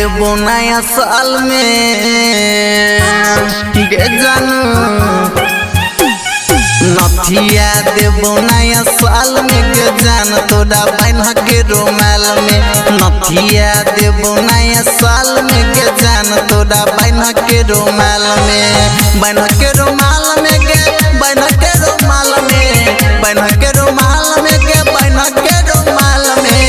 देबो नया साल में गे जानू नथिया देबो नया साल में गे जान तोरा बहन के रुमाल में नथिया देबो नया साल में गे जान तोरा बहन के रुमाल में बहन के रुमाल में गे बहन के रुमाल में बहन के रुमाल में गे बहन के रुमाल में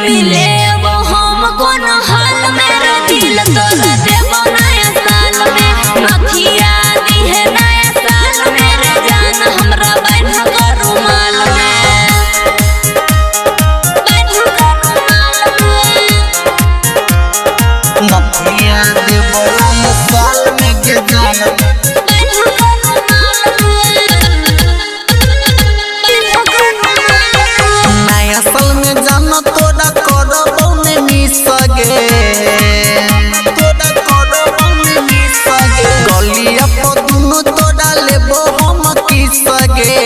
मिलेबो हम कोनो हाल में रे दिल तोरा देबो नया साल में नथिया दिहे नया साल में रे जान हमरा बहन का रुमाल में नथिया देबो नया साल में गे जान नया साल में जान तोरा करबो ने मिस गे तोरा करबो ने मिस गे गलिया पर दुनु तोरा लेबो हम किस गे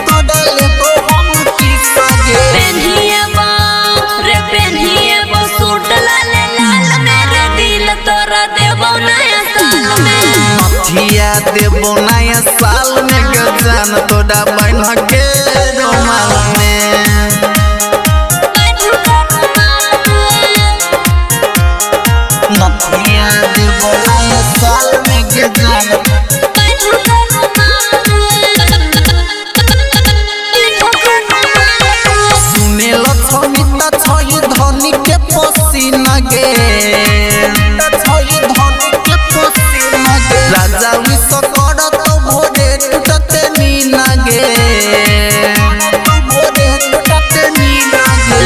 तोरा लेबो हम किस गे पेन्हिएबो सूट लाल लाल मेरे दिल तोरा देबो नया साल में नथिया देबो नया साल में गे जान तोरा बहन के रुमाल में नथिया देबो नया साल में गे जान सुने लक्ष्मी त छई धनी के पसीना गे छई धनी के पसीना गे राजा विष कर तो भोरे टूटते नीना गे भोरे टूटते नीना गे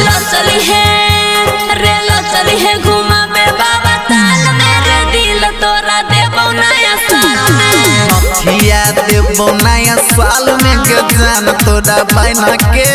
चली है घुमाबे बाबा ताल मेरे दिल तोरा देबो नया साल में नथिया देबो नया साल में गे जान तोरा बहन के